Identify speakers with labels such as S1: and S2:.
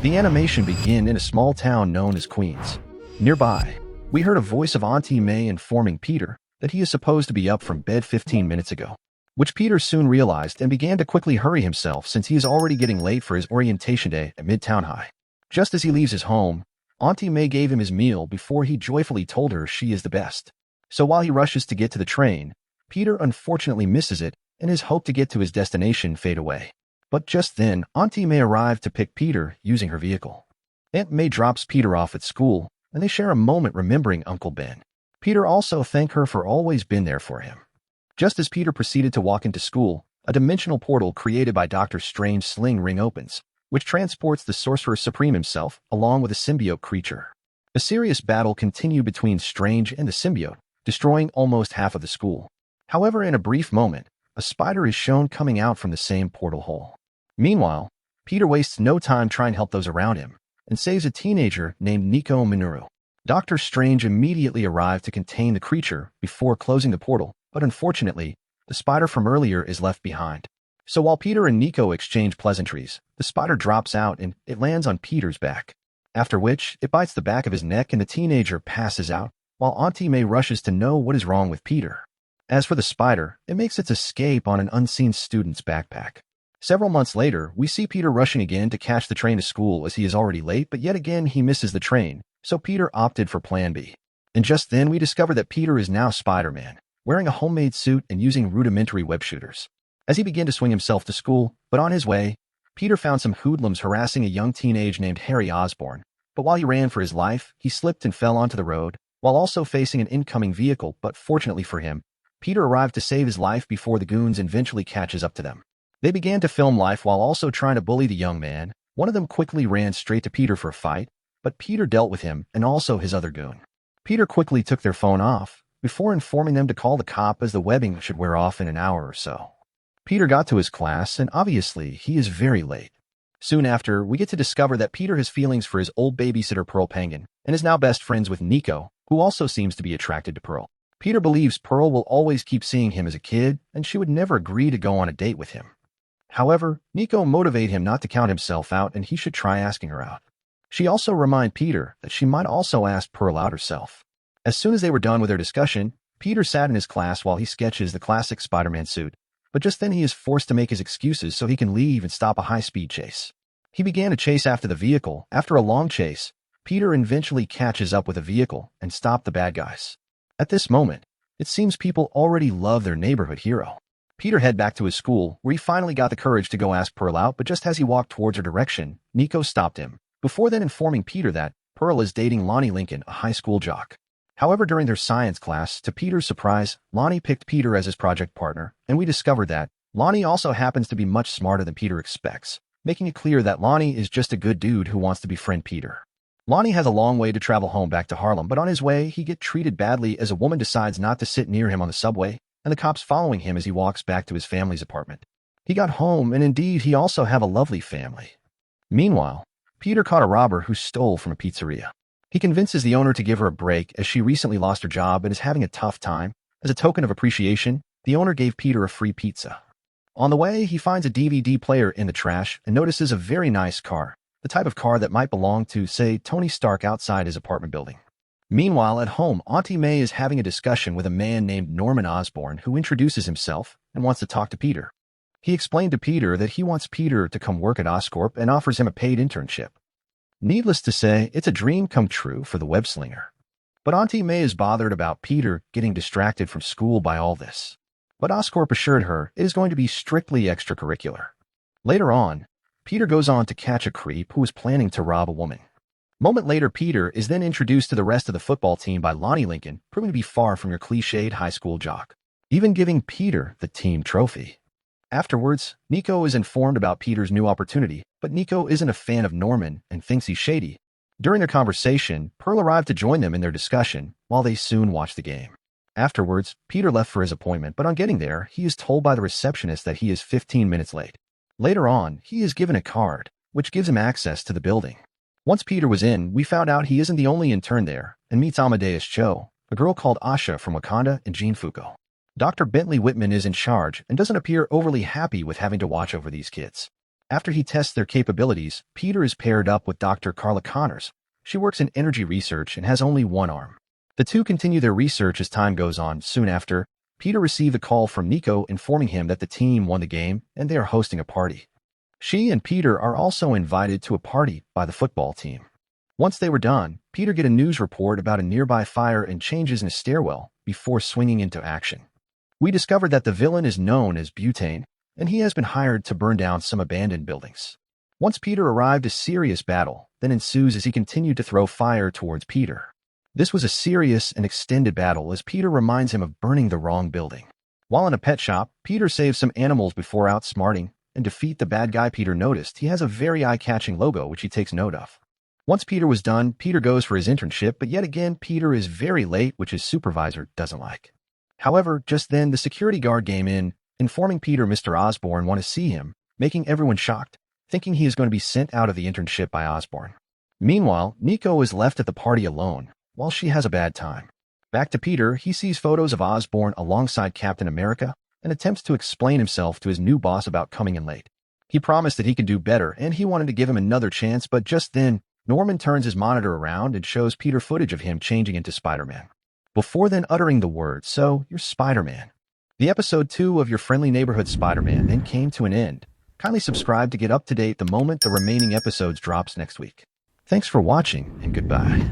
S1: The animation began in a small town known as Queens. Nearby, we heard a voice of Auntie May informing Peter that he is supposed to be up from bed 15 minutes ago, which Peter soon realized and began to quickly hurry himself since he is already getting late for his orientation day at Midtown High. Just as he leaves his home, Auntie May gave him his meal before he joyfully told her she is the best. So while he rushes to get to the train, Peter unfortunately misses it and his hope to get to his destination fade away. But just then, Auntie May arrived to pick Peter using her vehicle. Aunt May drops Peter off at school, and they share a moment remembering Uncle Ben. Peter also thanked her for always being there for him. Just as Peter proceeded to walk into school, a dimensional portal created by Dr. Strange's sling ring opens, which transports the Sorcerer Supreme himself along with a symbiote creature. A serious battle continued between Strange and the symbiote, destroying almost half of the school. However, in a brief moment, a spider is shown coming out from the same portal hole. Meanwhile, Peter wastes no time trying to help those around him and saves a teenager named Nico Minoru. Dr. Strange immediately arrived to contain the creature before closing the portal, but unfortunately, the spider from earlier is left behind. So while Peter and Nico exchange pleasantries, the spider drops out and it lands on Peter's back. After which, it bites the back of his neck and the teenager passes out, while Auntie May rushes to know what is wrong with Peter. As for the spider, it makes its escape on an unseen student's backpack. Several months later, we see Peter rushing again to catch the train to school as he is already late, but yet again he misses the train, so Peter opted for Plan B. And just then we discover that Peter is now Spider-Man, wearing a homemade suit and using rudimentary web shooters. As he began to swing himself to school, but on his way, Peter found some hoodlums harassing a young teenage named Harry Osborn, but while he ran for his life, he slipped and fell onto the road, while also facing an incoming vehicle, but fortunately for him, Peter arrived to save his life before the goons eventually catches up to them. They began to film life while also trying to bully the young man. One of them quickly ran straight to Peter for a fight, but Peter dealt with him and also his other goon. Peter quickly took their phone off, before informing them to call the cop as the webbing should wear off in an hour or so. Peter got to his class, and obviously, he is very late. Soon after, we get to discover that Peter has feelings for his old babysitter Pearl Penguin, and is now best friends with Nico, who also seems to be attracted to Pearl. Peter believes Pearl will always keep seeing him as a kid, and she would never agree to go on a date with him. However, Nico motivated him not to count himself out and he should try asking her out. She also reminded Peter that she might also ask Pearl out herself. As soon as they were done with their discussion, Peter sat in his class while he sketches the classic Spider-Man suit, but just then he is forced to make his excuses so he can leave and stop a high-speed chase. He began to chase after the vehicle. After a long chase, Peter eventually catches up with the vehicle and stopped the bad guys. At this moment, it seems people already love their neighborhood hero. Peter head back to his school, where he finally got the courage to go ask Pearl out, but just as he walked towards her direction, Nico stopped him, before then informing Peter that Pearl is dating Lonnie Lincoln, a high school jock. However, during their science class, to Peter's surprise, Lonnie picked Peter as his project partner, and we discovered that Lonnie also happens to be much smarter than Peter expects, making it clear that Lonnie is just a good dude who wants to befriend Peter. Lonnie has a long way to travel home back to Harlem, but on his way, he gets treated badly as a woman decides not to sit near him on the subway, and the cops following him as he walks back to his family's apartment. He got home, and indeed, he also have a lovely family. Meanwhile, Peter caught a robber who stole from a pizzeria. He convinces the owner to give her a break as she recently lost her job and is having a tough time. As a token of appreciation, the owner gave Peter a free pizza. On the way, he finds a DVD player in the trash and notices a very nice car, the type of car that might belong to, say, Tony Stark outside his apartment building. Meanwhile, at home, Auntie May is having a discussion with a man named Norman Osborn who introduces himself and wants to talk to Peter. He explained to Peter that he wants Peter to come work at Oscorp and offers him a paid internship. Needless to say, it's a dream come true for the web-slinger. But Auntie May is bothered about Peter getting distracted from school by all this. But Oscorp assured her it is going to be strictly extracurricular. Later on, Peter goes on to catch a creep who is planning to rob a woman. Moment later, Peter is then introduced to the rest of the football team by Lonnie Lincoln, proving to be far from your cliched high school jock, even giving Peter the team trophy. Afterwards, Nico is informed about Peter's new opportunity, but Nico isn't a fan of Norman and thinks he's shady. During their conversation, Pearl arrived to join them in their discussion, while they soon watched the game. Afterwards, Peter left for his appointment, but on getting there, he is told by the receptionist that he is 15 minutes late. Later on, he is given a card, which gives him access to the building. Once Peter was in, we found out he isn't the only intern there, and meets Amadeus Cho, a girl called Asha from Wakanda, and Jean Foucault. Dr. Bentley Whitman is in charge and doesn't appear overly happy with having to watch over these kids. After he tests their capabilities, Peter is paired up with Dr. Carla Connors. She works in energy research and has only one arm. The two continue their research as time goes on. Soon after, Peter received a call from Nico informing him that the team won the game and they are hosting a party. She and Peter are also invited to a party by the football team. Once they were done, Peter gets a news report about a nearby fire and changes in a stairwell before swinging into action. We discovered that the villain is known as Butane, and he has been hired to burn down some abandoned buildings. Once Peter arrived, a serious battle then ensues as he continued to throw fire towards Peter. This was a serious and extended battle as Peter reminds him of burning the wrong building. While in a pet shop, Peter saves some animals before outsmarting and defeat the bad guy. Peter noticed he has a very eye-catching logo which he takes note of. Once Peter was done, Peter goes for his internship, but yet again Peter is very late, which his supervisor doesn't like. However, just then the security guard came in, informing Peter Mr. Osborn want to see him, making everyone shocked, thinking he is going to be sent out of the internship by Osborn. Meanwhile, Nico is left at the party alone, while she has a bad time. Back to Peter, he sees photos of Osborn alongside Captain America and attempts to explain himself to his new boss about coming in late. He promised that he could do better and he wanted to give him another chance, but just then, Norman turns his monitor around and shows Peter footage of him changing into Spider-Man. Before then uttering the words, "So, you're Spider-Man." The episode 2 of Your Friendly Neighborhood Spider-Man then came to an end. Kindly subscribe to get up to date the moment the remaining episodes drops next week. Thanks for watching and goodbye.